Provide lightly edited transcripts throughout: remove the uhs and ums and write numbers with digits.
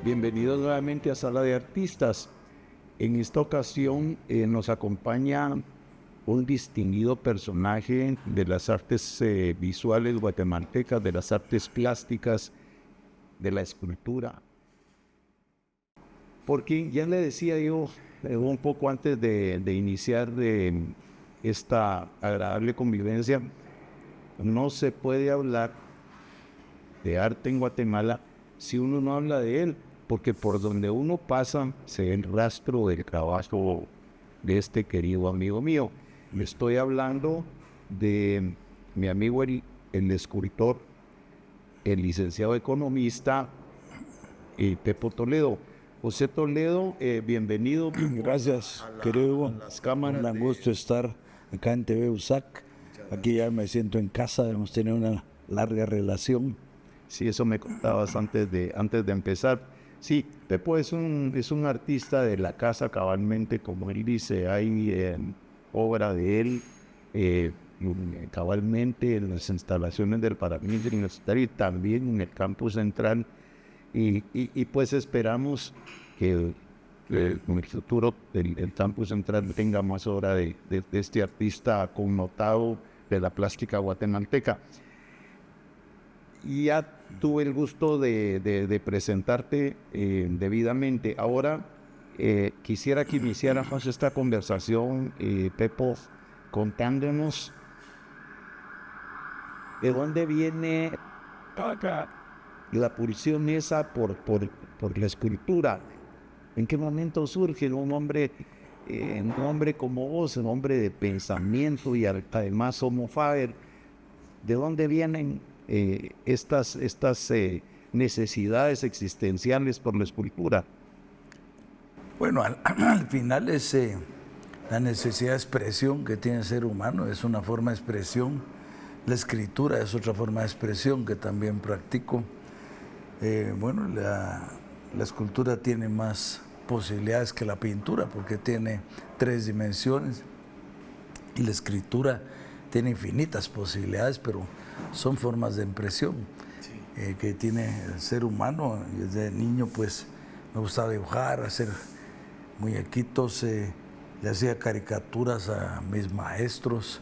Bienvenidos nuevamente a Sala de Artistas. En esta ocasión nos acompaña un distinguido personaje de las artes visuales guatemaltecas, de las artes plásticas, de la escultura. Porque ya le decía yo un poco antes de iniciar esta agradable convivencia, no se puede hablar de arte en Guatemala si uno no habla de él, porque por donde uno pasa se ve el rastro del trabajo de este querido amigo mío. Me estoy hablando de mi amigo el escultor, el licenciado economista Pepo Toledo. José Toledo, bienvenido. Gracias, querido Hugo. Las cámaras. Un gusto estar acá en TV USAC. Aquí ya me siento en casa, hemos tenido una larga relación. Sí, eso me contabas antes de empezar. Sí, Pepo es un artista de la casa, cabalmente, como él dice. Hay obra de él cabalmente en las instalaciones del Paraninfo Universitario y también en el campus central. Y pues esperamos que en el futuro el campus central tenga más obra de este artista connotado de la plástica guatemalteca. Y ya tuve el gusto de presentarte debidamente. Ahora quisiera que iniciáramos esta conversación, Pepo, contándonos de dónde viene la pulsión esa por la escultura. ¿En qué momento surge un hombre como vos, un hombre de pensamiento y además homo faber? ¿De dónde vienen estas necesidades existenciales por la escultura? Bueno, al final es la necesidad de expresión que tiene el ser humano, es una forma de expresión. La escritura es otra forma de expresión que también practico. La escultura tiene más posibilidades que la pintura porque tiene 3 dimensiones y la escritura tiene infinitas posibilidades, pero son formas de impresión que tiene el ser humano. Desde niño pues me gustaba dibujar, hacer muñequitos, le hacía caricaturas a mis maestros.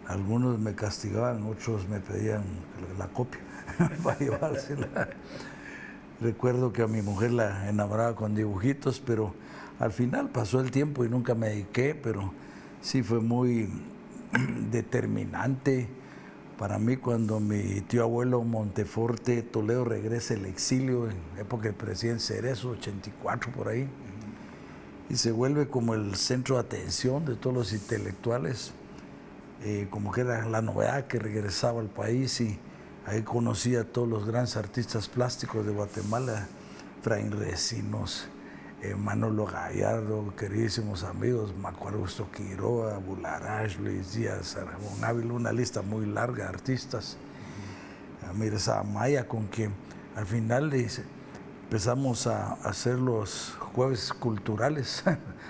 Algunos me castigaban, otros me pedían la copia para llevársela. Recuerdo que a mi mujer la enamoraba con dibujitos, pero al final pasó el tiempo y nunca me dediqué, pero sí fue muy determinante para mí cuando mi tío abuelo Monteforte Toledo regresa del exilio en época del presidente Cerezo, 84 por ahí, y se vuelve como el centro de atención de todos los intelectuales, como que era la novedad que regresaba al país, y ahí conocí a todos los grandes artistas plásticos de Guatemala, Efraín Recinos, Manolo Gallardo, queridísimos amigos, Marco Augusto Quiroga, Bularash, Luis Díaz, Ramón Ávila, una lista muy larga de artistas. Mirza Amaya, con quien al final empezamos a hacer los jueves culturales,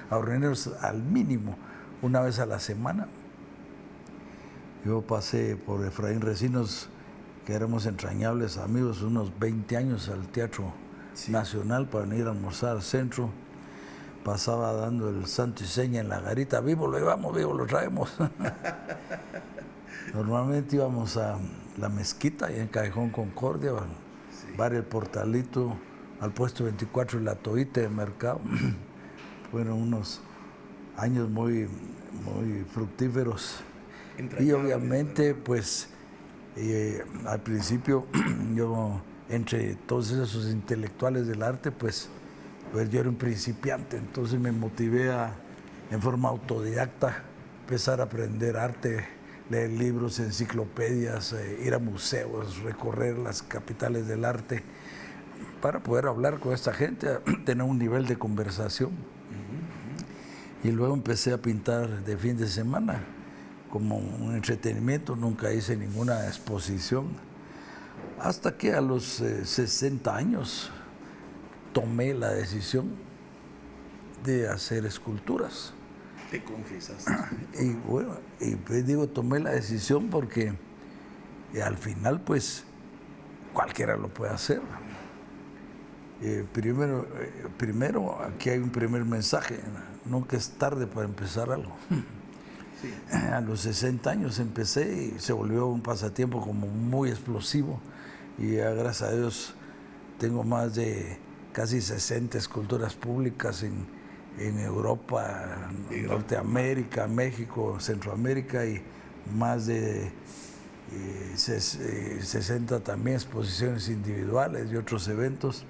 a reunirnos al mínimo una vez a la semana. Yo pasé por Efraín Recinos, que éramos entrañables amigos, unos 20 años al Teatro Nacional para venir a almorzar al centro. Pasaba dando el santo y seña en la garita: vivo lo llevamos, vivo lo traemos. Normalmente íbamos a la mezquita y en Callejón Concordia, al bar El Portalito, al puesto 24 y la Toite de Mercado. Fueron unos años muy fructíferos. Y obviamente pues al principio yo, entre todos esos intelectuales del arte, pues yo era un principiante, entonces me motivé en forma autodidacta empezar a aprender arte, leer libros, enciclopedias, ir a museos, recorrer las capitales del arte para poder hablar con esta gente, tener un nivel de conversación. Y luego empecé a pintar de fin de semana como un entretenimiento, nunca hice ninguna exposición, hasta que a los 60 años tomé la decisión de hacer esculturas. ¿Te confesaste? Y bueno, pues digo, tomé la decisión porque al final pues cualquiera lo puede hacer. Primero, aquí hay un primer mensaje. Nunca es tarde para empezar algo. Sí. A los 60 años empecé y se volvió un pasatiempo como muy explosivo. Y gracias a Dios tengo más de casi 60 esculturas públicas en Europa, Norteamérica, México, Centroamérica y más de 60 también exposiciones individuales y otros eventos.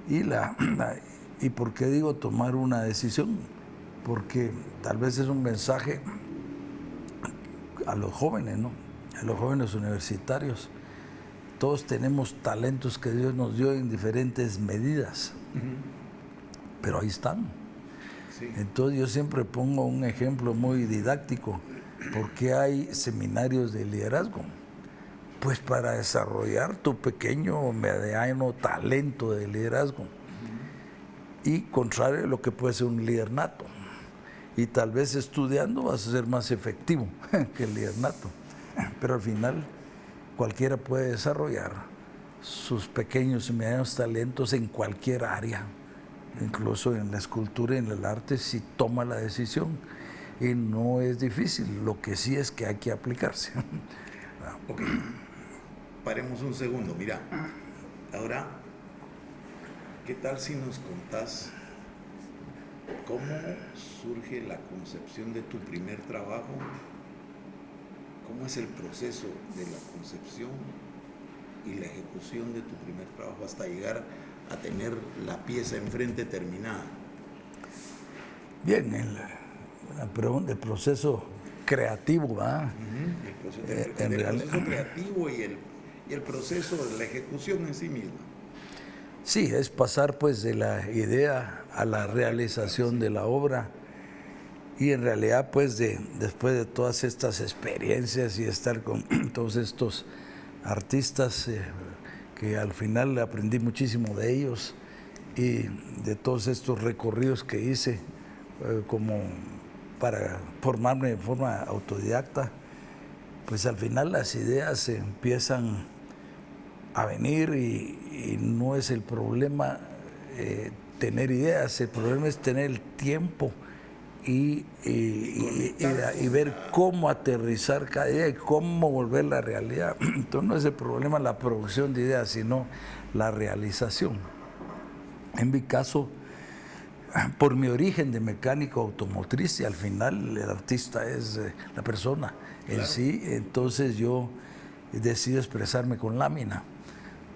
¿Y por qué digo tomar una decisión? Porque tal vez es un mensaje a los jóvenes, ¿no? A los jóvenes universitarios. Todos tenemos talentos que Dios nos dio en diferentes medidas, pero ahí están. Sí. Entonces yo siempre pongo un ejemplo muy didáctico. ¿Por qué hay seminarios de liderazgo? Pues para desarrollar tu pequeño o mediano talento de liderazgo. Y contrario a lo que puede ser un líder nato. Y tal vez estudiando vas a ser más efectivo que el líder nato. Pero al final cualquiera puede desarrollar sus pequeños y medianos talentos en cualquier área, incluso en la escultura y en el arte, si toma la decisión. Y no es difícil, lo que sí es que hay que aplicarse. Ok, paremos un segundo. Mira, ahora, ¿qué tal si nos contás cómo surge la concepción de tu primer trabajo? ¿Cómo es el proceso de la concepción y la ejecución de tu primer trabajo hasta llegar a tener la pieza enfrente terminada? Bien, el proceso creativo, ¿verdad? El proceso creativo y el proceso de la ejecución en sí misma. Sí, es pasar pues de la idea a la realización de la obra. Y en realidad, pues, después de todas estas experiencias y estar con todos estos artistas, que al final aprendí muchísimo de ellos, y de todos estos recorridos que hice, como para formarme de forma autodidacta, pues al final las ideas se empiezan a venir y no es el problema tener ideas, el problema es tener el tiempo y ver cómo aterrizar cada idea y cómo volverla a realidad. Entonces no es el problema la producción de ideas, sino la realización. En mi caso, por mi origen de mecánico automotriz, y al final el artista es la persona en sí, entonces yo decido expresarme con lámina.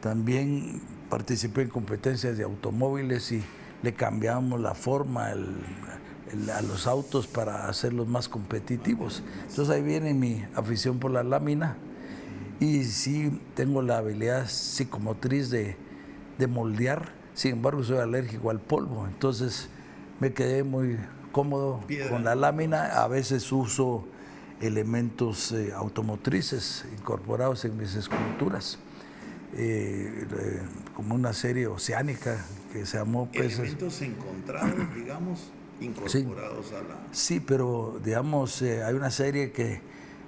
También participé en competencias de automóviles y le cambiamos la forma a los autos para hacerlos más competitivos. Entonces ahí viene mi afición por la lámina y sí tengo la habilidad psicomotriz de moldear. Sin embargo, soy alérgico al polvo, entonces me quedé muy cómodo con la lámina. A veces uso elementos automotrices incorporados en mis esculturas, como una serie oceánica que se llamó Peces. Elementos encontrados, digamos, incorporados sí, a la... Sí, pero digamos, hay una serie que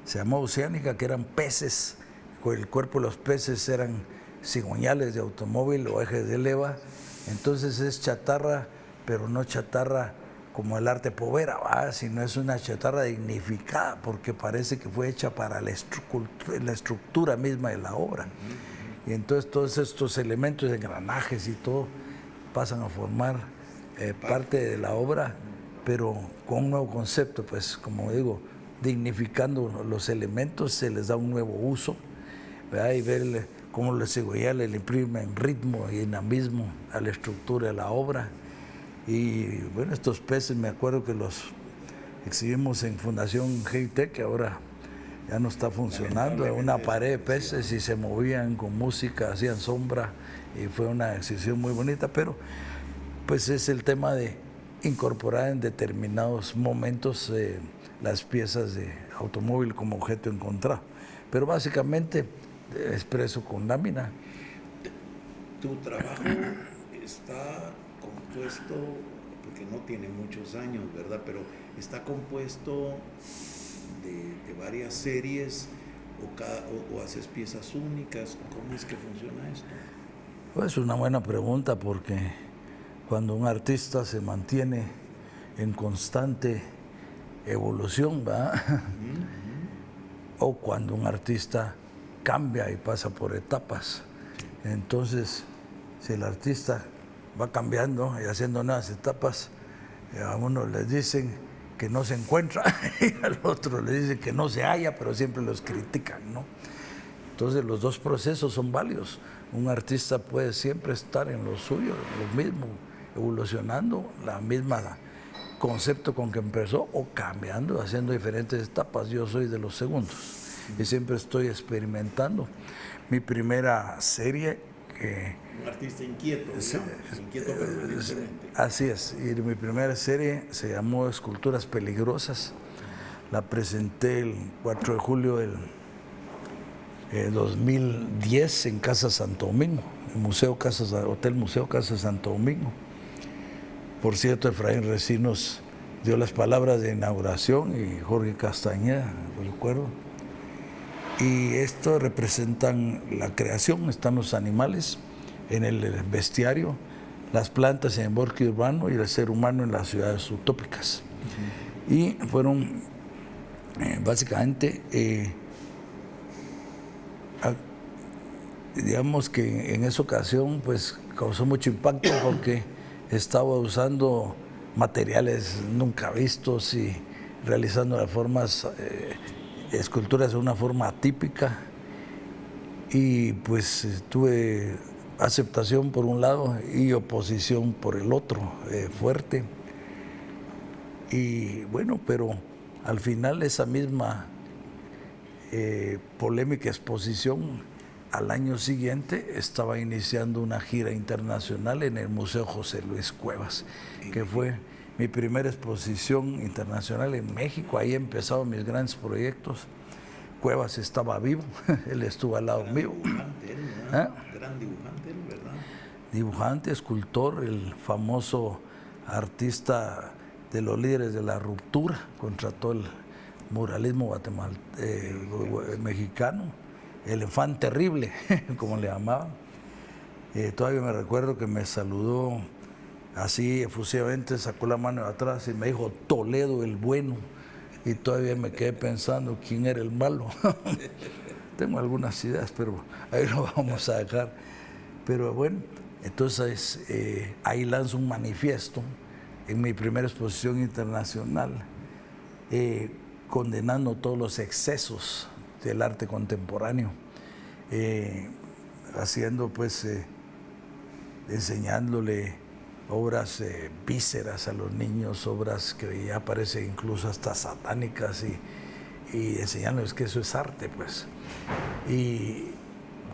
se llamó Oceánica, que eran peces, con el cuerpo de los peces eran cigüeñales de automóvil o ejes de leva. Entonces es chatarra, pero no chatarra como el arte povera, ¿va? Sino es una chatarra dignificada, porque parece que fue hecha para la estructura misma de la obra. Y entonces todos estos elementos, engranajes y todo, pasan a formar parte de la obra, pero con un nuevo concepto, pues como digo, dignificando los elementos, se les da un nuevo uso, ¿verdad? Y ver cómo los cigüeñales le imprimen ritmo y dinamismo a la estructura de la obra. Y bueno, estos peces me acuerdo que los exhibimos en Fundación GITEC, que ahora ya no está funcionando, una pared de peces y se movían con música, hacían sombra y fue una exhibición muy bonita, pero pues es el tema de incorporar en determinados momentos las piezas de automóvil como objeto encontrado. Pero básicamente expreso con lámina. Tu trabajo está compuesto, porque no tiene muchos años, ¿verdad? Pero está compuesto de varias series o haces piezas únicas. ¿Cómo es que funciona esto? Pues es una buena pregunta porque cuando un artista se mantiene en constante evolución, ¿verdad? O cuando un artista cambia y pasa por etapas. Entonces, si el artista va cambiando y haciendo nuevas etapas, a uno les dicen que no se encuentra y al otro le dicen que no se halla, pero siempre los critican, ¿no? Entonces los dos procesos son válidos. Un artista puede siempre estar en lo suyo, en lo mismo, evolucionando, la misma concepto con que empezó o cambiando, haciendo diferentes etapas. Yo soy de los segundos y siempre estoy experimentando. Mi primera serie... un artista inquieto, inquieto pero diferente. Así es, y mi primera serie se llamó Esculturas Peligrosas. La presenté el 4 de julio del 2010 en Casa Santo Domingo, el Hotel Museo Casa Santo Domingo. Por cierto, Efraín Recinos dio las palabras de inauguración y Jorge Castañeda, recuerdo. Y esto representan la creación, están los animales en el bestiario, las plantas en el bosque urbano y el ser humano en las ciudades utópicas. Y fueron básicamente, digamos que en esa ocasión pues causó mucho impacto porque estaba usando materiales nunca vistos y realizando las formas, esculturas de una forma atípica, y pues tuve aceptación por un lado y oposición por el otro, fuerte. Y bueno, pero al final esa misma polémica exposición, al año siguiente estaba iniciando una gira internacional en el Museo José Luis Cuevas, que fue mi primera exposición internacional en México. Ahí empezaron mis grandes proyectos. Cuevas estaba vivo, él estuvo al lado mío. Gran dibujante, ¿verdad? Dibujante, escultor, el famoso artista de los líderes de la ruptura contra todo el muralismo mexicano, el enfant terrible, como le llamaban. Todavía me recuerdo que me saludó así efusivamente, sacó la mano de atrás y me dijo Toledo el bueno, y todavía me quedé pensando quién era el malo. Tengo algunas ideas, pero ahí lo vamos a dejar. Pero bueno, entonces ahí lanzo un manifiesto en mi primera exposición internacional, condenando todos los excesos del arte contemporáneo, haciendo pues, enseñándole obras vísceras a los niños, obras que ya parecen incluso hasta satánicas, y enseñándoles que eso es arte, pues. Y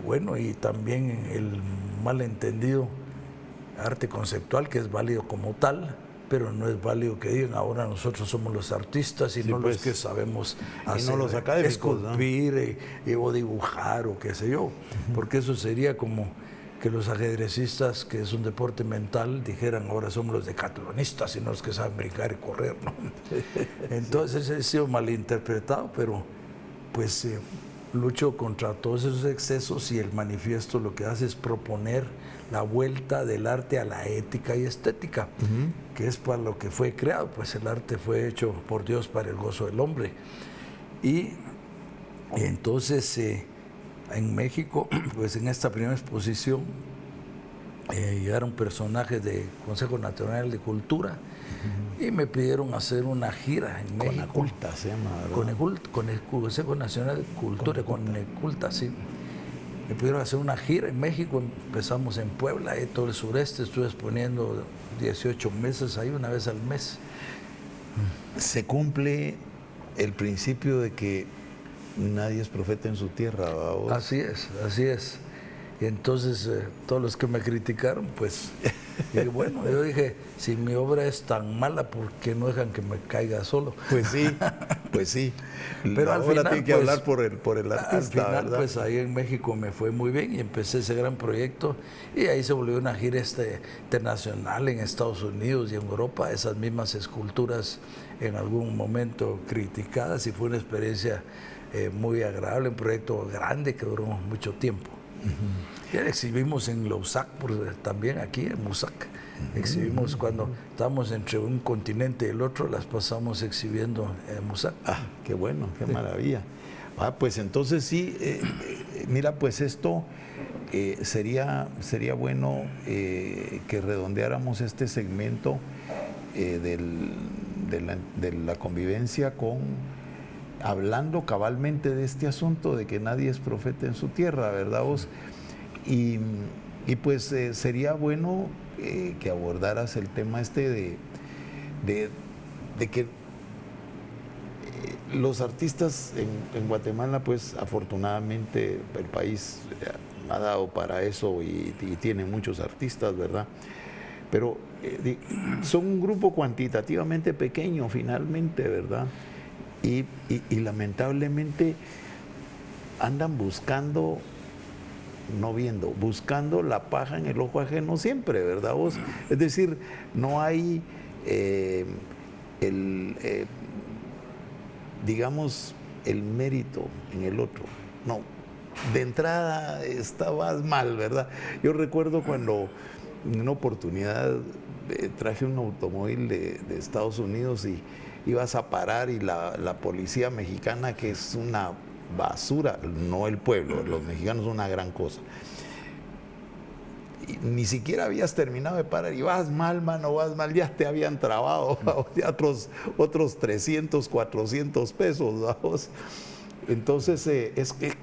bueno, y también el malentendido arte conceptual, que es válido como tal, pero no es válido que digan ahora nosotros somos los artistas y sí, no pues, los que sabemos hacer, no los académicos, esculpir, ¿no? O dibujar o qué sé yo, porque eso sería como que los ajedrecistas, que es un deporte mental, dijeran ahora somos los decatlonistas y no los que saben brincar y correr, ¿no? Entonces he sido malinterpretado, pero pues lucho contra todos esos excesos, y el manifiesto lo que hace es proponer la vuelta del arte a la ética y estética, que es para lo que fue creado, pues el arte fue hecho por Dios para el gozo del hombre. Y entonces en México, pues en esta primera exposición llegaron personajes del Consejo Nacional de Cultura y me pidieron hacer una gira en México. Conaculta se llama, ¿verdad? Con el Consejo Nacional de Cultura, Conaculta, sí. Me pidieron hacer una gira en México, empezamos en Puebla, y todo el sureste, estuve exponiendo 18 meses ahí, una vez al mes. Se cumple el principio de que nadie es profeta en su tierra, ¿verdad? Así es, así es. Y entonces todos los que me criticaron, pues, y bueno, yo dije, si mi obra es tan mala, ¿por qué no dejan que me caiga solo? Pues sí, pues sí. Pero al final tiene que pues, hablar por el artista, al final, ¿verdad? pues ahí en México me fue muy bien y empecé ese gran proyecto, y ahí se volvió una gira internacional en Estados Unidos y en Europa, esas mismas esculturas en algún momento criticadas, y fue una experiencia muy agradable, un proyecto grande que duró mucho tiempo. Ya exhibimos en la USAC, también aquí en USAC. Exhibimos cuando estábamos entre un continente y el otro, las pasamos exhibiendo en USAC. Qué bueno, qué maravilla. Pues entonces sí, mira, pues esto sería bueno que redondeáramos este segmento de la convivencia hablando cabalmente de este asunto de que nadie es profeta en su tierra, ¿verdad vos? Y pues sería bueno que abordaras el tema de que los artistas en Guatemala, pues afortunadamente el país ha dado para eso y tiene muchos artistas, ¿verdad? Pero son un grupo cuantitativamente pequeño finalmente, ¿verdad? Y lamentablemente andan buscando la paja en el ojo ajeno siempre, ¿verdad vos? Es decir, no hay digamos, el mérito en el otro. No, de entrada estabas mal, ¿verdad? Yo recuerdo cuando en una oportunidad traje un automóvil de Estados Unidos y ibas a parar y la policía mexicana, que es una basura, no el pueblo, los mexicanos son una gran cosa. Y ni siquiera habías terminado de parar y vas mal, mano, vas mal, ya te habían trabado otros 300, 400 pesos, ¿vamos? Entonces es el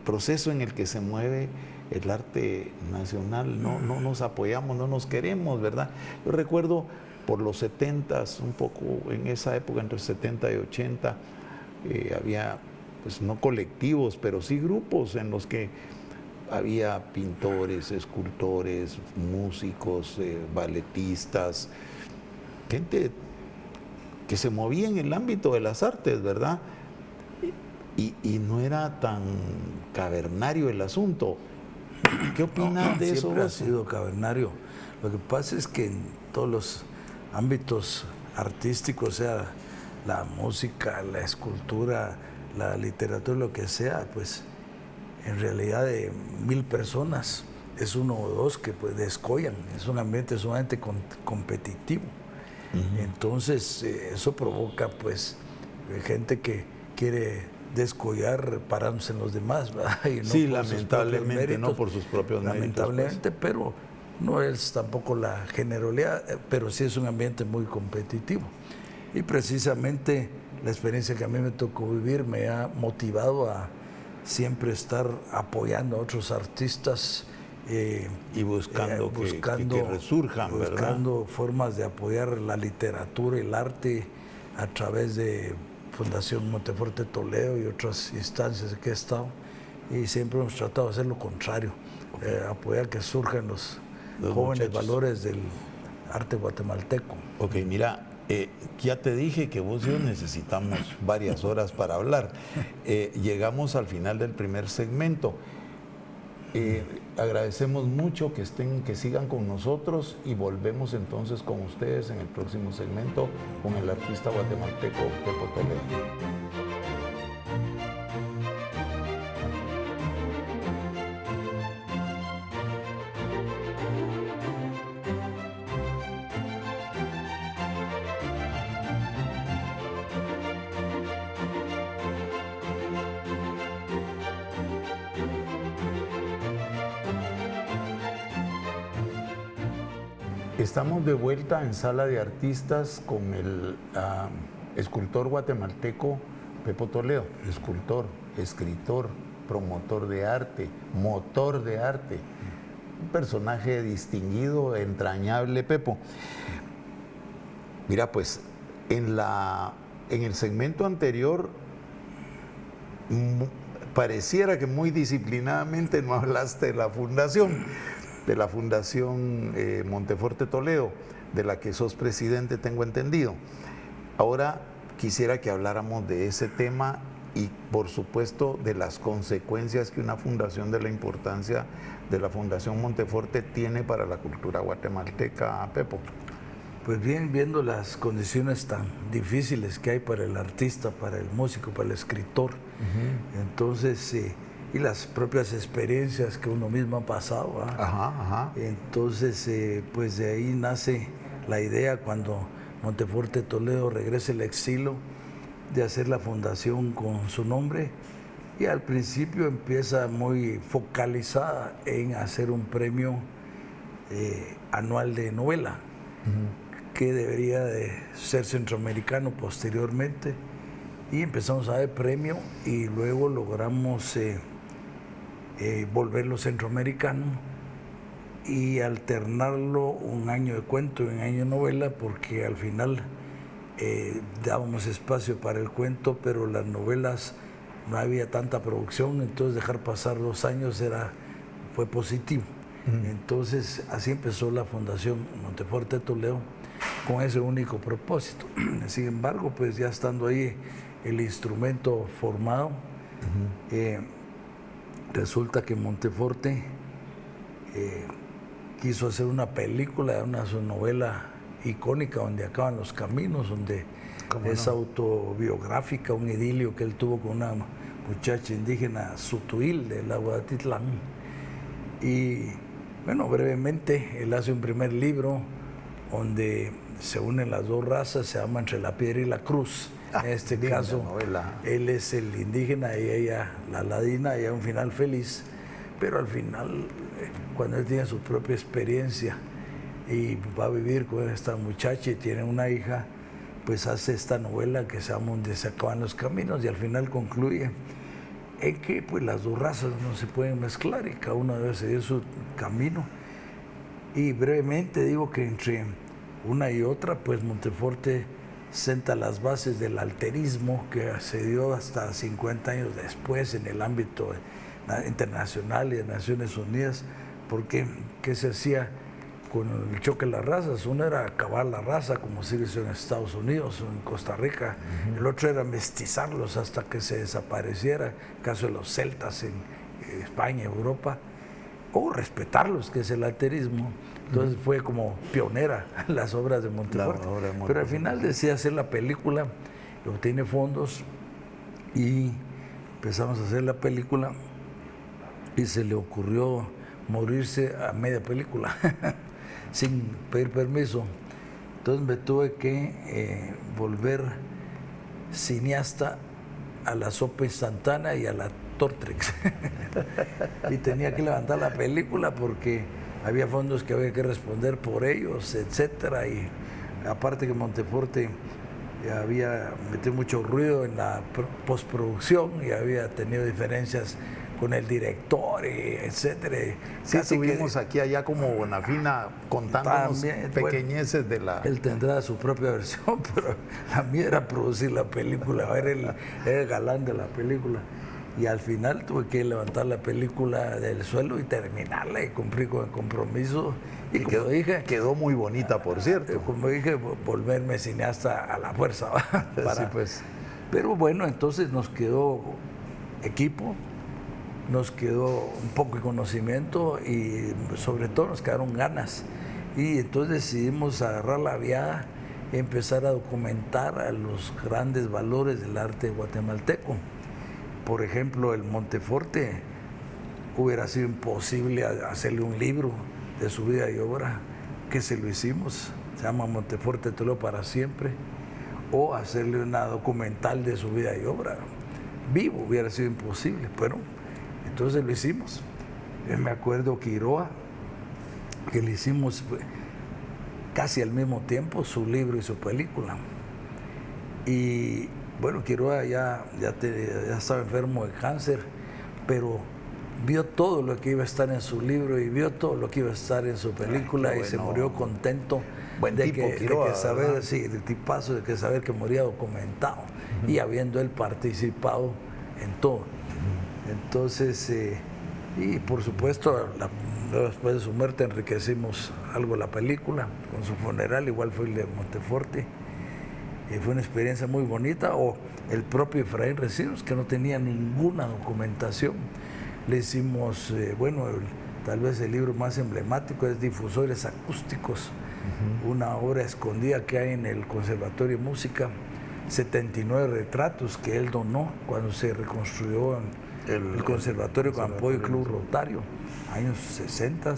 proceso en el que se mueve el arte nacional. No nos apoyamos, no nos queremos, ¿verdad? Yo recuerdo por los 70s, un poco en esa época, entre 70 y 80, había, pues no colectivos, pero sí grupos en los que había pintores, escultores, músicos, balletistas, gente que se movía en el ámbito de las artes, ¿verdad? Y no era tan cavernario el asunto. ¿Qué opinas de eso? Siempre ha sido cavernario. Lo que pasa es que en todos los ámbitos artísticos, sea la música, la escultura, la literatura, lo que sea, pues en realidad de 1000 personas es 1 o 2 que pues descollan. Es un ambiente sumamente competitivo. Entonces eso provoca pues gente que quiere descollar parándose en los demás, ¿verdad? Y no sí, lamentablemente, méritos, no por sus propios méritos. Lamentablemente, pues. Pero no es tampoco la generalidad, pero sí es un ambiente muy competitivo. Y precisamente la experiencia que a mí me tocó vivir me ha motivado a siempre estar apoyando a otros artistas y buscando que resurjan, buscando ¿verdad? formas de apoyar la literatura y el arte a través de Fundación Monteforte Toledo y otras instancias que he estado, y siempre hemos tratado de hacer lo contrario, apoyar que surjan los jóvenes muchachos. Valores del arte guatemalteco. Ok, mira, ya te dije que vos y yo necesitamos varias horas para hablar. Llegamos al final del primer segmento. Agradecemos mucho que sigan con nosotros y volvemos entonces con ustedes en el próximo segmento con el artista guatemalteco Pepo Toledo. Estamos de vuelta en Sala de Artistas con el escultor guatemalteco Pepo Toledo, escultor, escritor, promotor de arte, motor de arte, un personaje distinguido, entrañable, Pepo. Mira, pues en el segmento anterior pareciera que muy disciplinadamente no hablaste de la fundación Monteforte Toledo, de la que sos presidente, tengo entendido. Ahora quisiera que habláramos de ese tema y, por supuesto, de las consecuencias que una fundación, de la importancia de la Fundación Monteforte tiene para la cultura guatemalteca, Pepo. Pues bien, viendo las condiciones tan difíciles que hay para el artista, para el músico, para el escritor, entonces, y las propias experiencias que uno mismo ha pasado, ¿verdad? Ajá. Entonces, pues de ahí nace la idea cuando Monteforte Toledo regresa al exilio de hacer la fundación con su nombre, y al principio empieza muy focalizada en hacer un premio anual de novela, que debería de ser centroamericano posteriormente, y empezamos a dar premio y luego logramos volverlo centroamericano y alternarlo un año de cuento y un año de novela, porque al final dábamos espacio para el cuento, pero las novelas no había tanta producción, entonces dejar pasar 2 años fue positivo. Entonces así empezó la Fundación Monteforte Toledo, con ese único propósito. Sin embargo, pues ya estando ahí el instrumento formado, resulta que Monteforte quiso hacer una película, su novela icónica, Donde acaban los caminos, donde es autobiográfica, un idilio que él tuvo con una muchacha indígena sutuil del Aguatitlán. Y bueno, brevemente, él hace un primer libro donde se unen las 2 razas, se llama Entre la Piedra y la Cruz. En este caso, él es el indígena y ella la ladina, y hay un final feliz, pero al final, cuando él tiene su propia experiencia y va a vivir con esta muchacha y tiene una hija, pues hace esta novela que se llama Donde se acaban los caminos, y al final concluye en que pues las 2 razas no se pueden mezclar y cada uno debe seguir su camino. Y brevemente digo que entre una y otra, pues Monteforte senta las bases del alterismo que se dio hasta 50 años después en el ámbito internacional y de Naciones Unidas, porque ¿qué se hacía con el choque de las razas? Uno era acabar la raza, como se hizo en Estados Unidos o en Costa Rica, el otro era mestizarlos hasta que se desapareciera, el caso de los celtas en España, Europa, o respetarlos, que es el alterismo. Entonces fue como pionera las obras de Monteforte. Pero al final decía hacer la película, obtiene fondos y empezamos a hacer la película, y se le ocurrió morirse a media película sin pedir permiso. Entonces me tuve que volver cineasta a la sopa instantánea y a la Tortrix y tenía que levantar la película porque había fondos que había que responder por ellos, etcétera. Y aparte que Monteforte había metido mucho ruido en la postproducción y había tenido diferencias con el director, etcétera. Sí, estuvimos aquí allá como Bonafina contándonos pequeñeces de la... Él tendrá su propia versión, pero la mía era producir la película, era el galán de la película. Y al final tuve que levantar la película del suelo y terminarla y cumplir con el compromiso. Y como dije, quedó muy bonita, por cierto. Como dije, volverme cineasta a la fuerza. Sí, pues. Pero bueno, entonces nos quedó equipo, nos quedó un poco de conocimiento y sobre todo nos quedaron ganas. Y entonces decidimos agarrar la viada y empezar a documentar a los grandes valores del arte guatemalteco. Por ejemplo, el Monteforte hubiera sido imposible hacerle un libro de su vida y obra, que se lo hicimos, se llama Monteforte Toledo para siempre, o hacerle una documental de su vida y obra. Vivo hubiera sido imposible, pero entonces lo hicimos. Me acuerdo Quiroa, que le hicimos casi al mismo tiempo su libro y su película. Y bueno, Quiroa ya estaba enfermo de cáncer, pero vio todo lo que iba a estar en su libro y vio todo lo que iba a estar en su película. Ay, y se murió contento de saber, sí, el tipazo, de que saber que moría documentado y habiendo él participado en todo. Entonces, y por supuesto, después de su muerte enriquecimos algo la película con su funeral, igual fue el de Monteforte. Fue una experiencia muy bonita. O el propio Efraín Recinos, que no tenía ninguna documentación. Le hicimos, tal vez el libro más emblemático es Difusores Acústicos, una obra escondida que hay en el Conservatorio de Música, 79 retratos que él donó cuando se reconstruyó el Conservatorio con apoyo del Club Rotario, años 60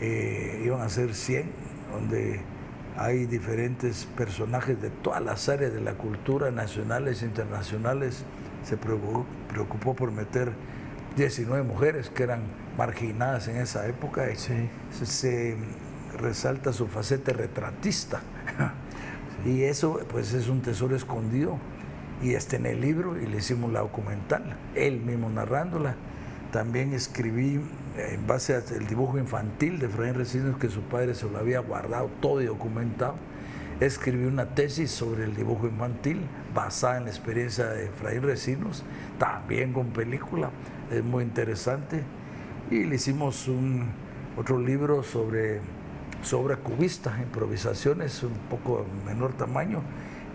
y iban a ser 100, donde hay diferentes personajes de todas las áreas de la cultura, nacionales e internacionales. Se preocupó por meter 19 mujeres que eran marginadas en esa época. Se resalta su faceta retratista. Y eso pues es un tesoro escondido y está en el libro y le hicimos la documental, él mismo narrándola. También escribí en base al dibujo infantil de Efraín Recinos, que su padre se lo había guardado todo y documentado. Escribí una tesis sobre el dibujo infantil basada en la experiencia de Efraín Recinos, también con película, es muy interesante. Y le hicimos otro libro sobre su obra cubista, improvisaciones, un poco menor tamaño,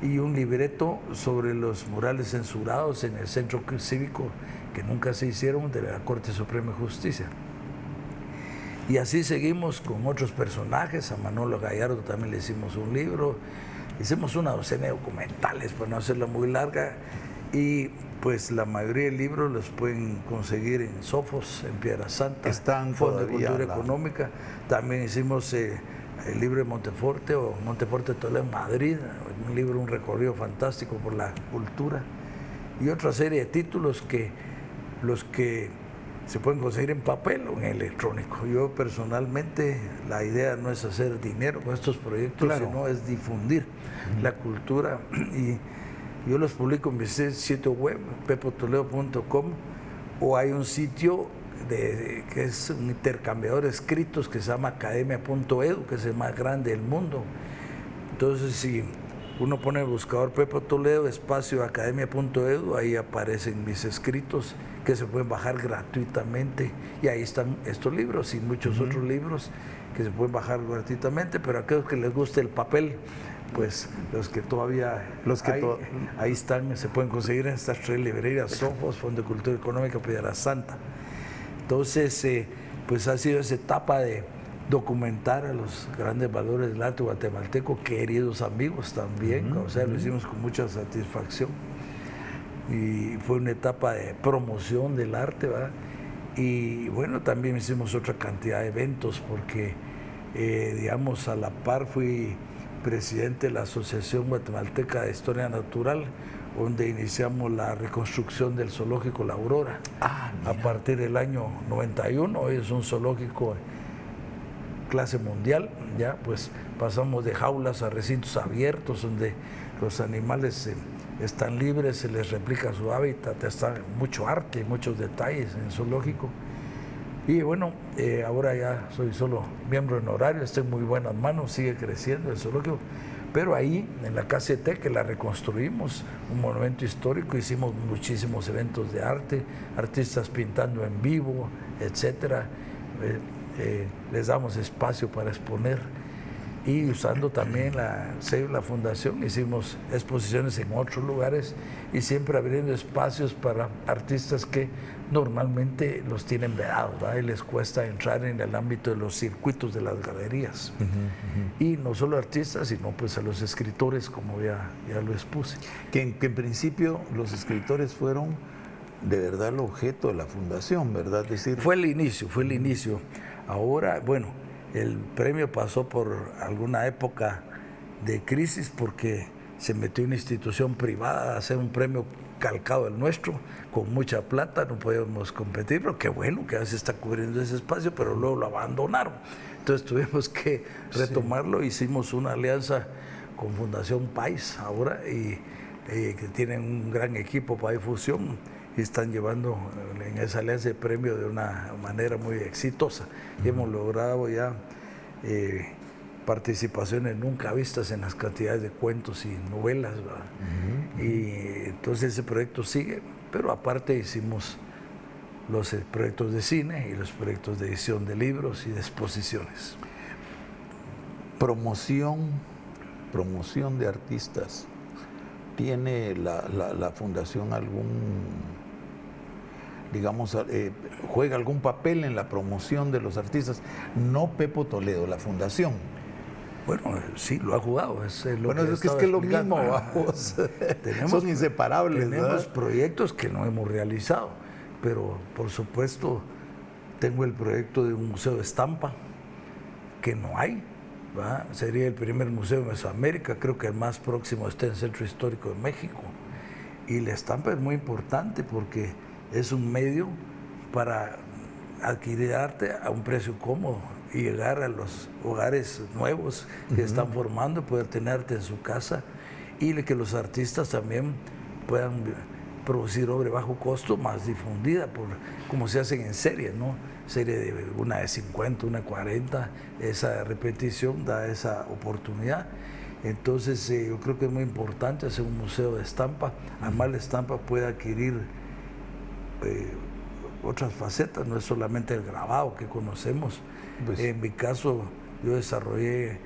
y un libreto sobre los murales censurados en el centro cívico que nunca se hicieron de la Corte Suprema de Justicia. Y así seguimos con otros personajes. A Manolo Gallardo también le hicimos un libro, hicimos una docena de documentales para no hacerla muy larga, y pues la mayoría de libros los pueden conseguir en Sofos, en Piedra Santa, están Fondo de Cultura Económica. También hicimos el libro de Monteforte o Monteforte Toledo en Madrid, un libro, un recorrido fantástico por la cultura, y otra serie de títulos que los que se pueden conseguir en papel o en electrónico. Yo personalmente, la idea no es hacer dinero con estos proyectos, sino es difundir la cultura, y yo los publico en mi sitio web, pepotoledo.com, o hay un sitio que es un intercambiador de escritos que se llama academia.edu, que es el más grande del mundo. Entonces, si uno pone el buscador Pepo Toledo, espacio academia.edu, ahí aparecen mis escritos que se pueden bajar gratuitamente, y ahí están estos libros y muchos otros libros que se pueden bajar gratuitamente, pero a aquellos que les guste el papel, pues los que todavía ahí están, se pueden conseguir en estas 3 librerías: Sofos, Fondo de Cultura Económica, Piedra Santa. Entonces, pues ha sido esa etapa de documentar a los grandes valores del arte guatemalteco, queridos amigos también, o sea, lo hicimos con mucha satisfacción, y fue una etapa de promoción del arte, ¿verdad? Y bueno, también hicimos otra cantidad de eventos, porque digamos, a la par fui presidente de la Asociación Guatemalteca de Historia Natural, donde iniciamos la reconstrucción del zoológico La Aurora. A partir del año 91, hoy es un zoológico clase mundial, ya pues pasamos de jaulas a recintos abiertos donde los animales están libres, se les replica su hábitat, está mucho arte, muchos detalles en el zoológico. Y bueno, ahora ya soy solo miembro honorario, estoy en muy buenas manos, sigue creciendo el zoológico, pero ahí en la KCT, que la reconstruimos, un monumento histórico, hicimos muchísimos eventos de arte, artistas pintando en vivo, etcétera. Les damos espacio para exponer, y usando también la fundación hicimos exposiciones en otros lugares, y siempre abriendo espacios para artistas que normalmente los tienen vedados, ¿verdad? Y les cuesta entrar en el ámbito de los circuitos de las galerías. Y no solo artistas, sino pues a los escritores, como ya lo expuse. Que en principio los escritores fueron de verdad el objeto de la fundación, ¿verdad? Fue el inicio. Ahora, bueno, el premio pasó por alguna época de crisis porque se metió una institución privada a hacer un premio calcado del nuestro, con mucha plata, no podíamos competir, pero qué bueno que a veces está cubriendo ese espacio, pero luego lo abandonaron. Entonces tuvimos que retomarlo, hicimos una alianza con Fundación País ahora, y que tienen un gran equipo para difusión, y están llevando en esa alianza el premio de una manera muy exitosa. Y hemos logrado ya participaciones nunca vistas en las cantidades de cuentos y novelas, ¿verdad? Y entonces ese proyecto sigue, pero aparte hicimos los proyectos de cine y los proyectos de edición de libros y de exposiciones. Promoción de artistas. ¿Tiene la fundación juega algún papel en la promoción de los artistas? No Pepo Toledo, la fundación. Bueno, sí, lo ha jugado. Es lo Bueno, es que es lo mismo, vamos. Son inseparables. Tenemos ¿verdad? proyectos que no hemos realizado, pero por supuesto tengo el proyecto de un museo de estampa que no hay, ¿verdad? Sería el primer museo de Mesoamérica, creo que el más próximo está en el Centro Histórico de México. Y la estampa es muy importante porque es un medio para adquirir arte a un precio cómodo y llegar a los hogares nuevos que están formando, poder tener arte en su casa y que los artistas también puedan producir obra de bajo costo más difundida, como se hacen en series, ¿no? Serie de una de 50, una de 40, esa repetición da esa oportunidad. Entonces yo creo que es muy importante hacer un museo de estampa. Además la estampa puede adquirir otras facetas, no es solamente el grabado que conocemos. Pues, en mi caso yo desarrollé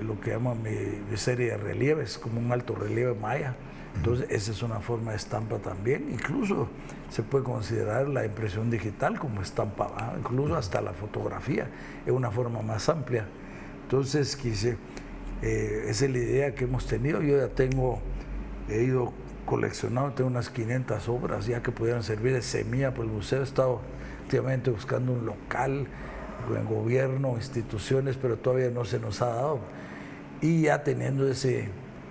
lo que llaman mi serie de relieves, como un alto relieve maya. Entonces esa es una forma de estampa también. Incluso se puede considerar la impresión digital como estampa, ¿verdad? Incluso hasta la fotografía es una forma más amplia. Entonces esa es la idea que hemos tenido. Yo ya he ido coleccionando, tengo unas 500 obras ya que pudieran servir de semilla para el museo. He estado últimamente buscando un local, en gobierno, instituciones, pero todavía no se nos ha dado. Y ya teniendo ese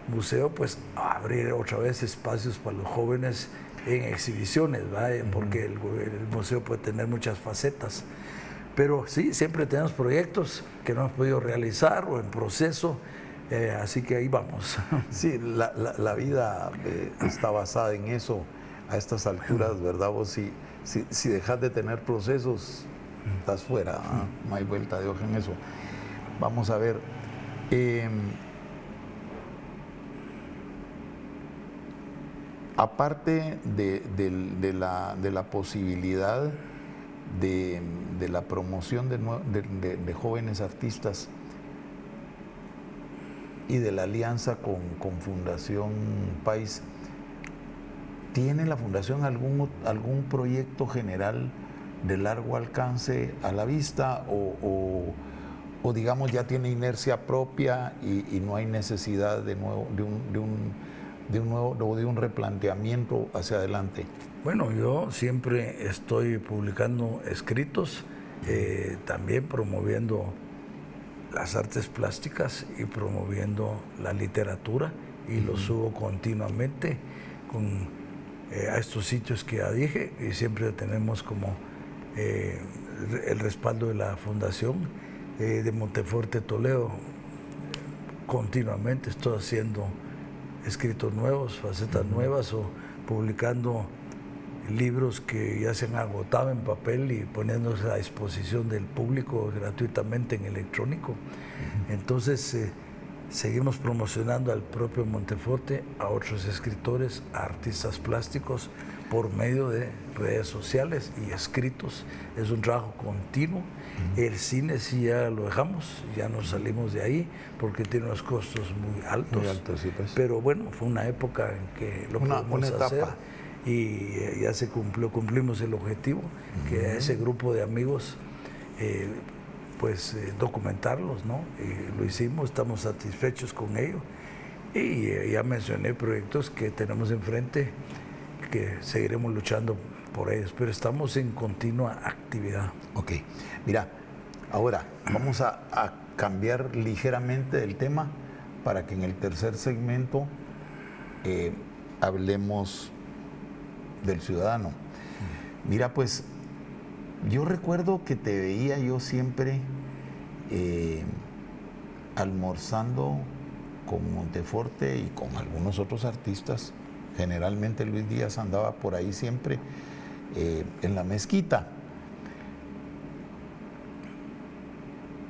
museo, pues abrir otra vez espacios para los jóvenes en exhibiciones, ¿verdad? Porque el museo puede tener muchas facetas. Pero sí, siempre tenemos proyectos que no hemos podido realizar o en proceso, así que ahí vamos. Sí, la vida está basada en eso a estas alturas, ¿verdad? Vos si dejas de tener procesos, estás fuera, ¿eh? No hay vuelta de hoja en eso. Vamos a ver. Aparte de la posibilidad de la promoción de jóvenes artistas y de la alianza con Fundación País, ¿tiene la Fundación algún proyecto general de largo alcance a la vista o digamos ya tiene inercia propia y no hay necesidad de un replanteamiento hacia adelante? Bueno, yo siempre estoy publicando escritos, también promoviendo las artes plásticas y promoviendo la literatura, y lo subo continuamente a estos sitios que ya dije, y siempre tenemos como el respaldo de la Fundación de Monteforte Toledo. Continuamente estoy haciendo escritos nuevos, facetas nuevas, o publicando libros que ya se han agotado en papel y poniéndose a disposición del público gratuitamente en electrónico. Entonces seguimos promocionando al propio Monteforte, a otros escritores, a artistas plásticos, por medio de redes sociales y escritos. Es un trabajo continuo. El cine sí ya lo dejamos, ya nos salimos de ahí porque tiene unos costos muy altos. Muy altos, sí, pues. Pero bueno, fue una época en que lo pudimos hacer y ya se cumplimos el objetivo, que ese grupo de amigos documentarlos, ¿no? Lo hicimos, estamos satisfechos con ello, y ya mencioné proyectos que tenemos enfrente, que seguiremos luchando por ellos, pero estamos en continua actividad. Ok, mira, ahora vamos a cambiar ligeramente del tema para que en el tercer segmento hablemos del ciudadano. Mira, pues yo recuerdo que te veía yo siempre almorzando con Monteforte y con algunos otros artistas. Generalmente Luis Díaz andaba por ahí siempre en la mezquita.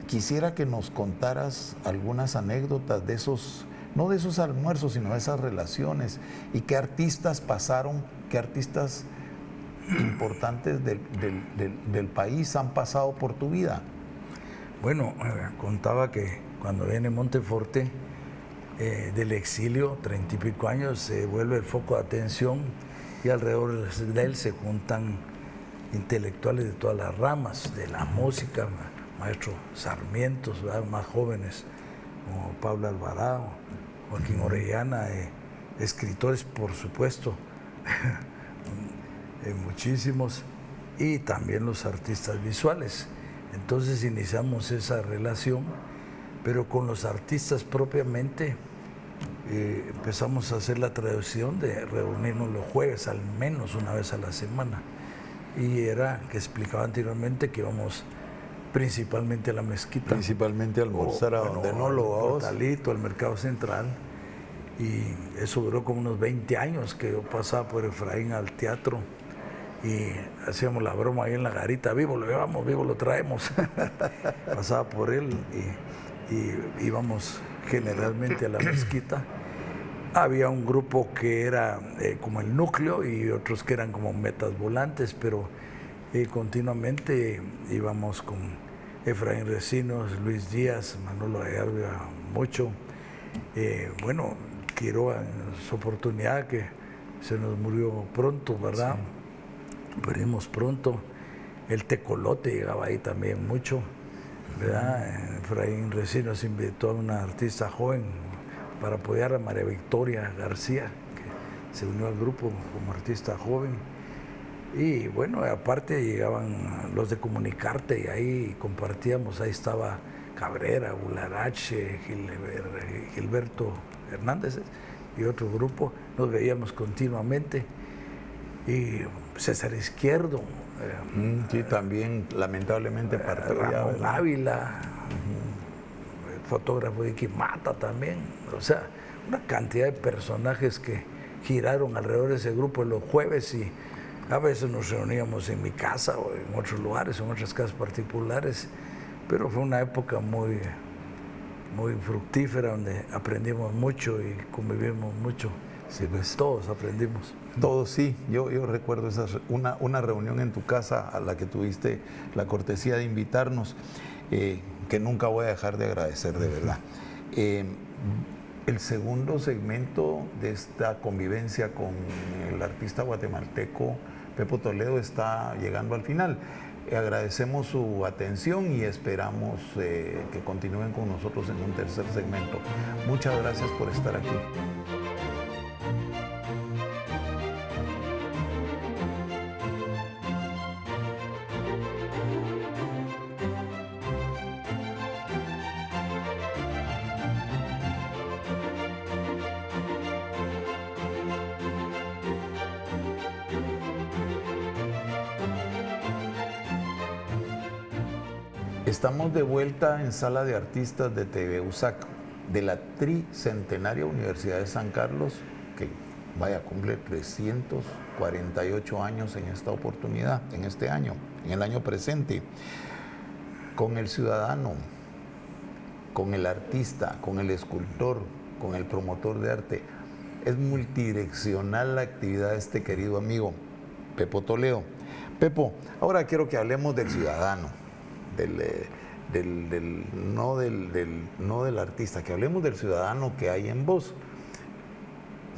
Quisiera que nos contaras algunas anécdotas de esos, no de esos almuerzos, sino de esas relaciones, y qué artistas pasaron, qué artistas importantes del país han pasado por tu vida. Bueno, contaba que cuando viene Monteforte del exilio, 30 y pico años, se vuelve el foco de atención, y alrededor de él se juntan intelectuales de todas las ramas, de la música, maestro Sarmientos, ¿verdad? Más jóvenes, como Pablo Alvarado, Joaquín Orellana, escritores, por supuesto, muchísimos, y también los artistas visuales. Entonces iniciamos esa relación, pero con los artistas propiamente empezamos a hacer la tradición de reunirnos los jueves, al menos una vez a la semana. Y era, que explicaba anteriormente, que íbamos principalmente a la mezquita. Principalmente a almorzar a donde no lo vamos. Al Portalito, al Mercado Central. Y eso duró como unos 20 años que yo pasaba por Efraín al teatro y hacíamos la broma ahí en la garita, vivo lo llevamos, vivo lo traemos. Pasaba por él y íbamos generalmente a la mezquita. Había un grupo que era como el núcleo y otros que eran como metas volantes, pero continuamente íbamos con Efraín Recinos, Luis Díaz, Manolo Ayarvia, mucho. Bueno, Quiroga en su oportunidad, que se nos murió pronto, ¿verdad? Sí. Perdimos pronto. El Tecolote llegaba ahí también mucho, ¿verdad? Efraín Recinos invitó a una artista joven para apoyar a María Victoria García, que se unió al grupo como artista joven. Y bueno, aparte llegaban los de Comunicarte y ahí compartíamos, ahí estaba Cabrera, Bularache, Gilberto Hernández y otro grupo, nos veíamos continuamente. Y César Izquierdo. Sí, también lamentablemente partió Ramón Ávila, fotógrafo de Quimata también. O sea, una cantidad de personajes que giraron alrededor de ese grupo los jueves, y a veces nos reuníamos en mi casa o en otros lugares, en otras casas particulares, pero fue una época muy, muy fructífera donde aprendimos mucho y convivimos mucho. Sí, pues. Todos aprendimos. Todos, sí. Yo recuerdo una reunión en tu casa a la que tuviste la cortesía de invitarnos, que nunca voy a dejar de agradecer, de verdad. El segundo segmento de esta convivencia con el artista guatemalteco Pepo Toledo está llegando al final. Agradecemos su atención y esperamos que continúen con nosotros en un tercer segmento. Muchas gracias por estar aquí. Estamos de vuelta en Sala de Artistas de TV USAC, de la tricentenaria Universidad de San Carlos, que vaya a cumplir 348 años en esta oportunidad, en este año, en el año presente, con el ciudadano, con el artista, con el escultor, con el promotor de arte. Es multidireccional la actividad de este querido amigo, Pepo Toledo. Pepo, ahora quiero que hablemos del ciudadano. No del artista, que hablemos del ciudadano que hay en vos,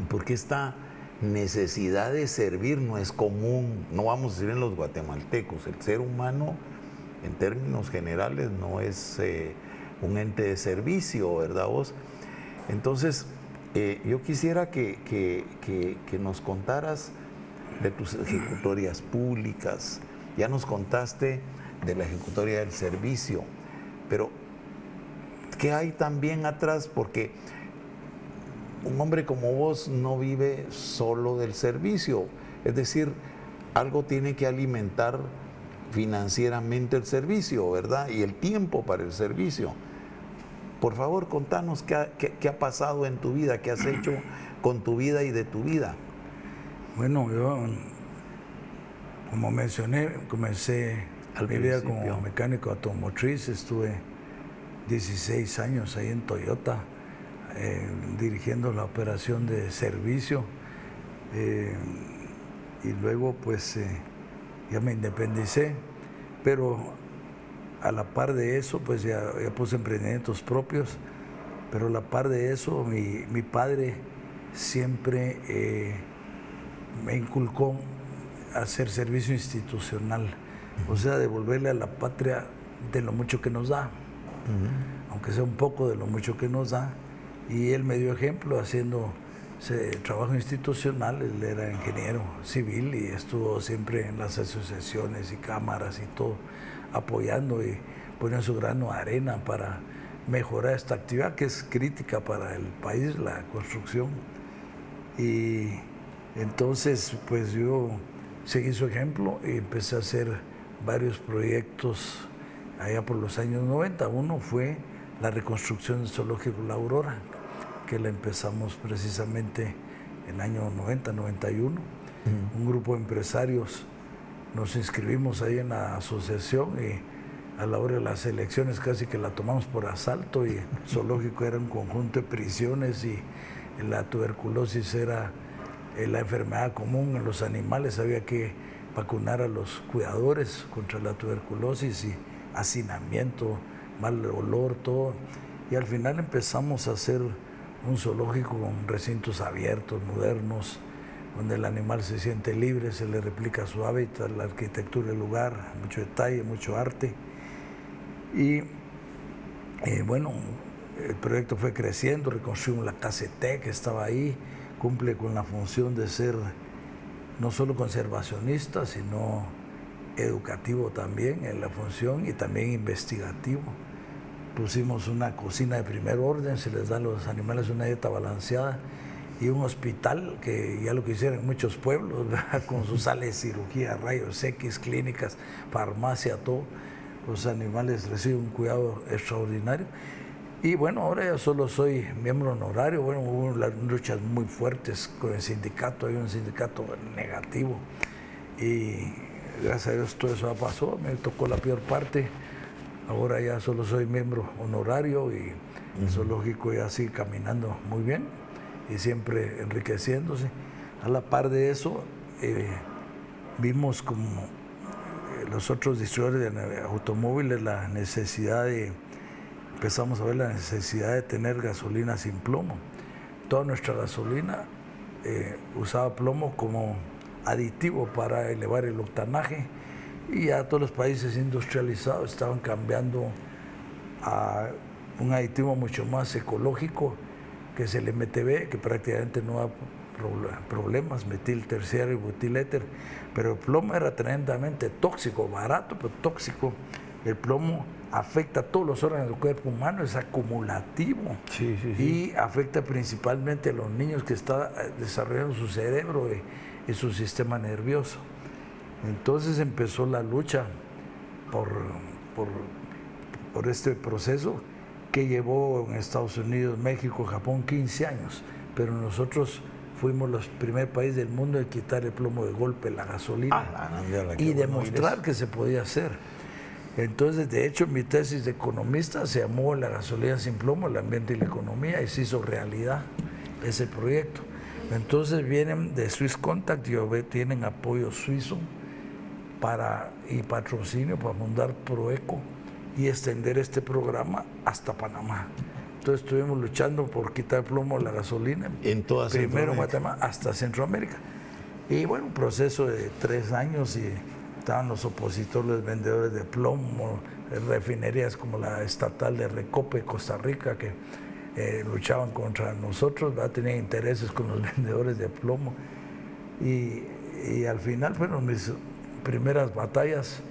porque esta necesidad de servir no es común, no vamos a decir en los guatemaltecos. El ser humano en términos generales no es un ente de servicio, ¿verdad vos? Entonces yo quisiera que nos contaras de tus ejecutorias públicas. Ya nos contaste de la ejecutoria del servicio, pero ¿qué hay también atrás? Porque un hombre como vos no vive solo del servicio, es decir, algo tiene que alimentar financieramente el servicio, ¿verdad? Y el tiempo para el servicio. Por favor, contanos qué ha pasado en tu vida, qué has hecho con tu vida y de tu vida. Bueno, yo, como mencioné, comencé mi vida como mecánico automotriz. Estuve 16 años ahí en Toyota, dirigiendo la operación de servicio, y luego pues ya me independicé, pero a la par de eso pues ya puse emprendimientos propios, pero a la par de eso mi padre siempre me inculcó hacer servicio institucional. O sea, devolverle a la patria de lo mucho que nos da. aunque sea un poco de lo mucho que nos da. Y él me dio ejemplo haciendo trabajo institucional. Él era ingeniero civil y estuvo siempre en las asociaciones y cámaras y todo, apoyando y poniendo su grano de arena para mejorar esta actividad que es crítica para el país, la construcción. Y entonces pues yo seguí su ejemplo y empecé a hacer varios proyectos allá por los años 90. Uno fue la reconstrucción del zoológico La Aurora, que la empezamos precisamente en el año 90, 91. Un grupo de empresarios nos inscribimos ahí en la asociación y a la hora de las elecciones casi que la tomamos por asalto, y el zoológico era un conjunto de prisiones y la tuberculosis era la enfermedad común en los animales. Había que vacunar a los cuidadores contra la tuberculosis y hacinamiento, mal olor, todo. Y al final empezamos a hacer un zoológico con recintos abiertos, modernos, donde el animal se siente libre, se le replica su hábitat, la arquitectura del lugar, mucho detalle, mucho arte. Y bueno, el proyecto fue creciendo, reconstruimos la KCT que estaba ahí, cumple con la función de ser no solo conservacionista, sino educativo también en la función y también investigativo. Pusimos una cocina de primer orden, se les da a los animales una dieta balanceada, y un hospital que ya lo quisieron en muchos pueblos, ¿verdad? Con sus sales de cirugía, rayos X, clínicas, farmacia, todo. Los animales reciben un cuidado extraordinario. Y bueno, ahora ya solo soy miembro honorario. Bueno, hubo luchas muy fuertes con el sindicato, hay un sindicato negativo. Y gracias a Dios todo eso ya pasó, me tocó la peor parte. Ahora ya solo soy miembro honorario y el zoológico ya sigue caminando muy bien y siempre enriqueciéndose. A la par de eso, vimos como los otros distribuidores de automóviles empezamos a ver la necesidad de tener gasolina sin plomo. Toda nuestra gasolina usaba plomo como aditivo para elevar el octanaje, y ya todos los países industrializados estaban cambiando a un aditivo mucho más ecológico, que es el MTB, que prácticamente no da problemas, metil terciario y butiléter, pero el plomo era tremendamente tóxico, barato pero tóxico. El plomo afecta a todos los órganos del cuerpo humano, es acumulativo. Y afecta principalmente a los niños que están desarrollando su cerebro y su sistema nervioso. Entonces empezó la lucha por este proceso que llevó en Estados Unidos, México, Japón 15 años, pero nosotros fuimos los primer país del mundo en quitar el plomo de golpe, la gasolina, y demostrar que se podía hacer. Entonces, de hecho, mi tesis de economista se llamó La gasolina sin plomo, el ambiente y la economía, y se hizo realidad ese proyecto. Entonces vienen de Swiss Contact y tienen apoyo suizo y patrocinio para fundar Proeco y extender este programa hasta Panamá. Entonces estuvimos luchando por quitar plomo a la gasolina. En toda primero Guatemala hasta Centroamérica. Y bueno, un proceso de 3 años, y estaban los opositores, vendedores de plomo, refinerías como la estatal de Recope, Costa Rica, que luchaban contra nosotros, ¿verdad? Tenían intereses con los vendedores de plomo. Y al final fueron mis primeras batallas,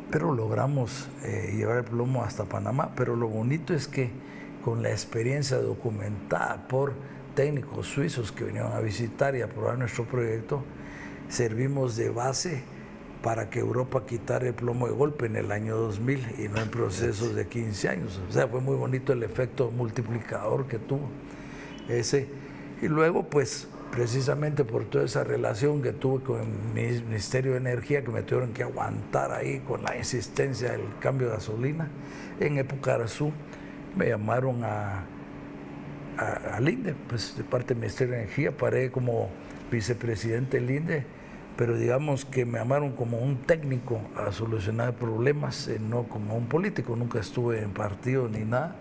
pero logramos llevar el plomo hasta Panamá. Pero lo bonito es que con la experiencia documentada por técnicos suizos que vinieron a visitar y a probar nuestro proyecto, servimos de base para que Europa quitara el plomo de golpe en el año 2000 y no en procesos de 15 años. O sea, fue muy bonito el efecto multiplicador que tuvo ese. Y luego, pues, precisamente por toda esa relación que tuve con el Ministerio de Energía, que me tuvieron que aguantar ahí con la insistencia del cambio de gasolina, en época de Arzú me llamaron al INDE, pues de parte del Ministerio de Energía, paré como vicepresidente del INDE, pero digamos que me llamaron como un técnico a solucionar problemas, no como un político. Nunca estuve en partido ni nada,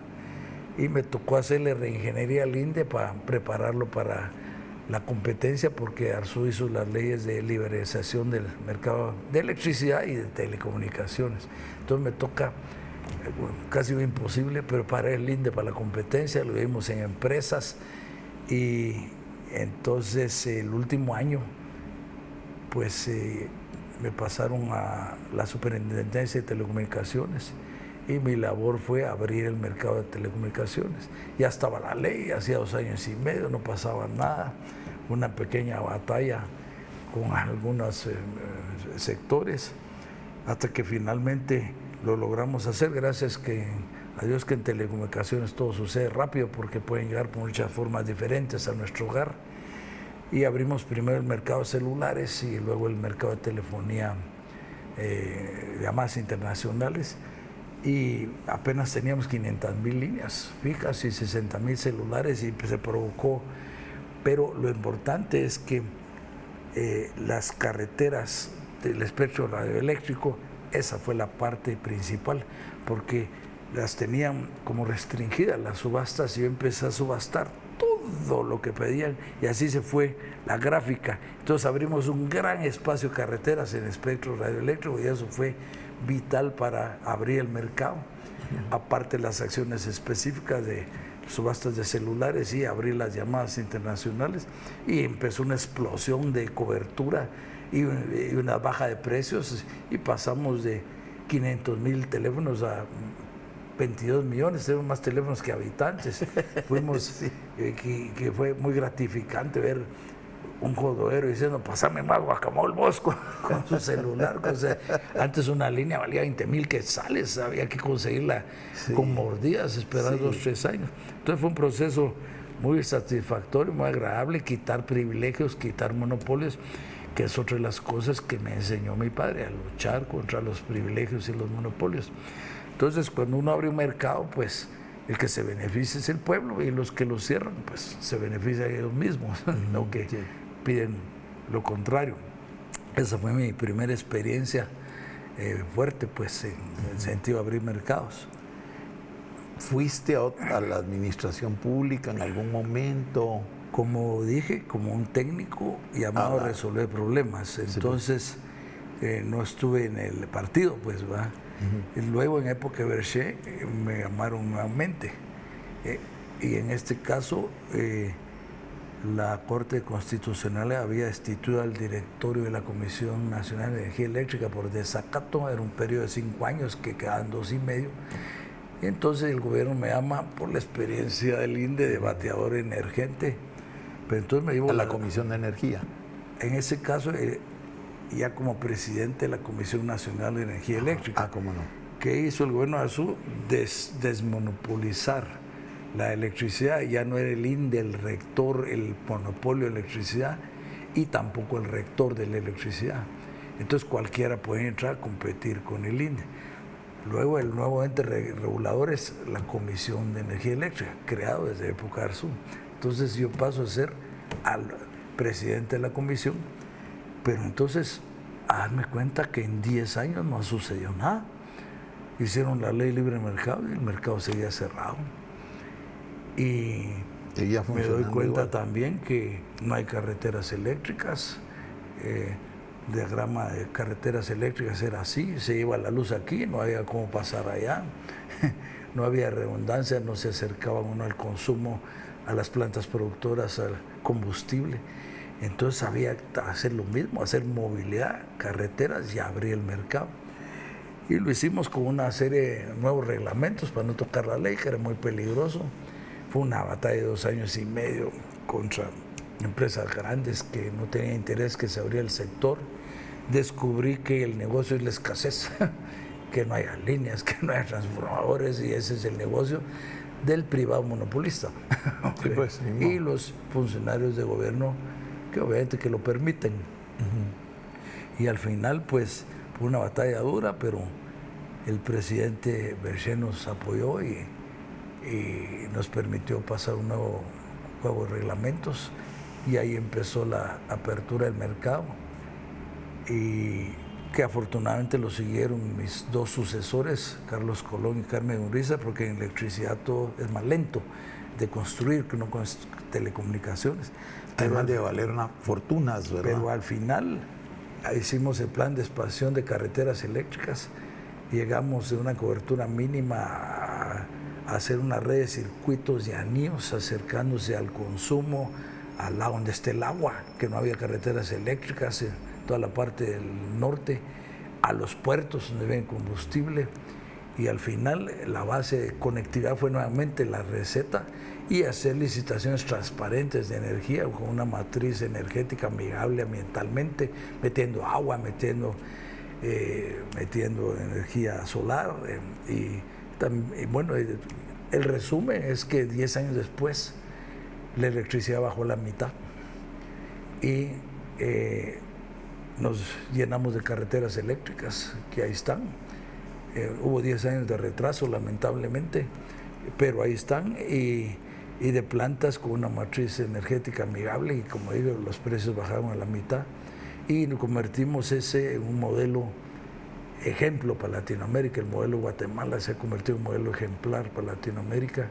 y me tocó hacerle reingeniería al INDE para prepararlo para la competencia, porque Arzú hizo las leyes de liberalización del mercado de electricidad y de telecomunicaciones. Entonces me toca bueno, casi imposible, pero para el INDE, para la competencia, lo vimos en empresas. Y entonces el último año, pues me pasaron a la Superintendencia de Telecomunicaciones y mi labor fue abrir el mercado de telecomunicaciones. Ya estaba la ley, hacía 2 años y medio, no pasaba nada, una pequeña batalla con algunos sectores, hasta que finalmente lo logramos hacer, gracias a Dios que en telecomunicaciones todo sucede rápido, porque pueden llegar por muchas formas diferentes a nuestro hogar. Y abrimos primero el mercado de celulares y luego el mercado de telefonía, llamadas internacionales, y apenas teníamos 500,000 líneas fijas y 60,000 celulares, y se provocó. Pero lo importante es que las carreteras del espectro radioeléctrico, esa fue la parte principal, porque las tenían como restringidas las subastas, y yo empecé a subastar todo lo que pedían, y así se fue la gráfica. Entonces abrimos un gran espacio de carreteras en espectro radioeléctrico, y eso fue vital para abrir el mercado. Aparte las acciones específicas de subastas de celulares y abrir las llamadas internacionales, y empezó una explosión de cobertura y una baja de precios, y pasamos de 500,000 teléfonos a 22 millones, tenemos más teléfonos que habitantes. Fuimos, sí. Que fue muy gratificante ver un jododero diciendo, pásame más guacamole vos con su celular. O sea, antes una línea valía 20,000 quetzales, había que conseguirla con mordidas, esperar 2 o 3 años. Entonces fue un proceso muy satisfactorio, muy agradable, quitar privilegios, quitar monopolios, que es otra de las cosas que me enseñó mi padre, a luchar contra los privilegios y los monopolios. Entonces, cuando uno abre un mercado, pues el que se beneficia es el pueblo, y los que lo cierran, pues se benefician ellos mismos, no que piden lo contrario. Esa fue mi primera experiencia fuerte, pues, en el sentido de abrir mercados. ¿Fuiste a la administración pública en algún momento? Como dije, como un técnico llamado a resolver problemas. Entonces, no estuve en el partido, pues, ¿va? Y luego, en época de Berger, me llamaron nuevamente. Y en este caso, la Corte Constitucional había destituido al directorio de la Comisión Nacional de Energía Eléctrica por desacato. Era un periodo de 5 años que quedaban 2 y medio. Y entonces el gobierno me llama por la experiencia del INDE de bateador emergente. Pero entonces me llevo a la Comisión de Energía. En ese caso, ya como presidente de la Comisión Nacional de Energía Eléctrica. ¿Cómo no? ¿Qué hizo el gobierno de Azul? Desmonopolizar la electricidad. Ya no era el INDE el rector, el monopolio de electricidad, y tampoco el rector de la electricidad. Entonces cualquiera puede entrar a competir con el INDE. Luego el nuevo ente regulador es la Comisión de Energía Eléctrica, creado desde época de Arzú. Entonces yo paso a ser al presidente de la comisión, pero entonces hazme cuenta que en 10 años no sucedió nada. Hicieron la ley libre de mercado y el mercado seguía cerrado. Y me doy cuenta igual también que no hay carreteras eléctricas. Diagrama de carreteras eléctricas era así, se iba la luz aquí, no había cómo pasar allá, no había redundancia, no se acercaba uno al consumo, a las plantas productoras, al combustible. Entonces había que hacer lo mismo, hacer movilidad, carreteras y abrir el mercado. Y lo hicimos con una serie de nuevos reglamentos para no tocar la ley, que era muy peligroso. Fue una batalla de 2 años y medio contra empresas grandes que no tenían interés que se abriera el sector. Descubrí que el negocio es la escasez, que no haya líneas, que no haya transformadores, y ese es el negocio del privado monopolista. Sí, pues, y los funcionarios de gobierno que obviamente que lo permiten. Y al final, pues, fue una batalla dura, pero el presidente Berger nos apoyó y nos permitió pasar un nuevo juego de reglamentos, y ahí empezó la apertura del mercado, y que afortunadamente lo siguieron mis 2 sucesores, Carlos Colón y Carmen Uriza, porque en electricidad todo es más lento de construir que no con telecomunicaciones. Además de valer unas fortunas, ¿verdad? Pero al final hicimos el plan de expansión de carreteras eléctricas, llegamos de una cobertura mínima a hacer una red de circuitos y anillos acercándose al consumo, al lado donde esté el agua, que no había carreteras eléctricas en toda la parte del norte, a los puertos donde ven combustible, y al final la base de conectividad fue nuevamente la receta y hacer licitaciones transparentes de energía con una matriz energética amigable ambientalmente, metiendo agua, metiendo energía solar y bueno, el resumen es que 10 años después la electricidad bajó la mitad y nos llenamos de carreteras eléctricas que ahí están. Hubo 10 años de retraso lamentablemente, pero ahí están, y de plantas con una matriz energética amigable, y como digo, los precios bajaron a la mitad y nos convertimos ese en un modelo ejemplo para Latinoamérica. El modelo Guatemala se ha convertido en un modelo ejemplar para Latinoamérica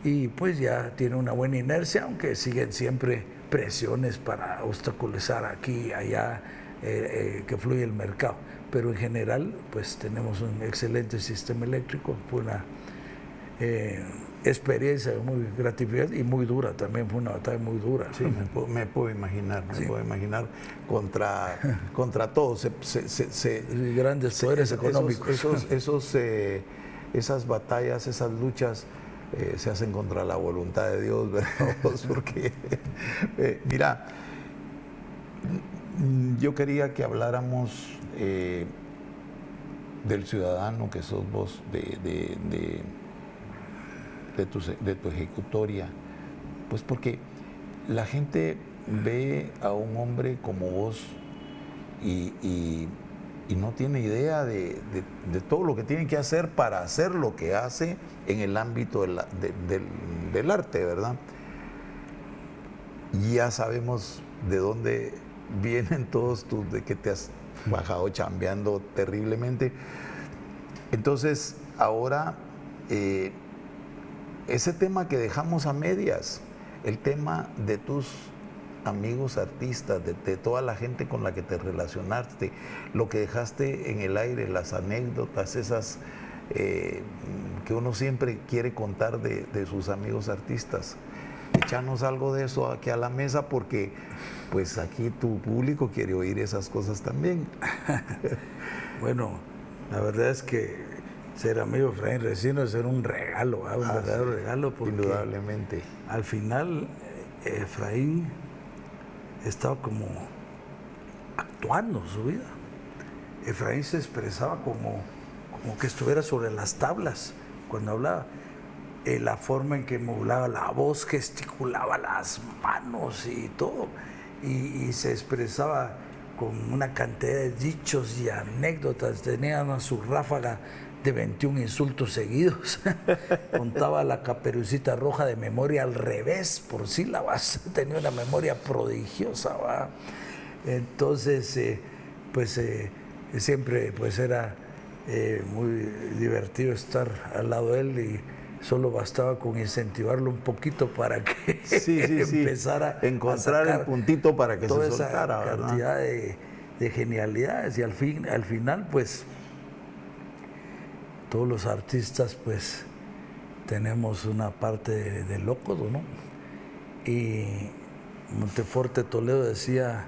y pues ya tiene una buena inercia, aunque siguen siempre presiones para obstaculizar aquí y allá que fluya el mercado, pero en general pues tenemos un excelente sistema eléctrico. Fue una experiencia muy gratificante y muy dura también, fue una batalla muy dura. Sí, me puedo imaginar, me puedo imaginar contra todos. Grandes poderes económicos. Esas batallas, esas luchas se hacen contra la voluntad de Dios, ¿verdad? Porque, mira, yo quería que habláramos del ciudadano que sos vos, de tu ejecutoria, pues porque la gente ve a un hombre como vos y no tiene idea de todo lo que tiene que hacer para hacer lo que hace en el ámbito del arte, ¿verdad? Ya sabemos de dónde vienen todos tus, de que te has bajado chambeando terriblemente. Entonces, ahora ese tema que dejamos a medias, el tema de tus amigos artistas, de toda la gente con la que te relacionaste, lo que dejaste en el aire, las anécdotas, esas que uno siempre quiere contar de sus amigos artistas. Echanos algo de eso aquí a la mesa, porque pues aquí tu público quiere oír esas cosas también. Bueno, la verdad es que ser amigo de Efraín Resino es ser un regalo, un verdadero regalo, porque indudablemente. Al final Efraín estaba como actuando su vida. Efraín se expresaba como que estuviera sobre las tablas cuando hablaba. La forma en que modulaba la voz, gesticulaba las manos y todo, y se expresaba con una cantidad de dichos y anécdotas. Tenía su ráfaga de 21 insultos seguidos. Contaba la Caperucita Roja de memoria al revés, por sílabas. Tenía una memoria prodigiosa, ¿va? Entonces, siempre pues era muy divertido estar al lado de él, y solo bastaba con incentivarlo un poquito para que empezara encontrar a el puntito para que toda se soltara, esa cantidad de genialidades. Y al final pues todos los artistas pues tenemos una parte de locos, ¿no? Y Monteforte Toledo decía,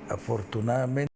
afortunadamente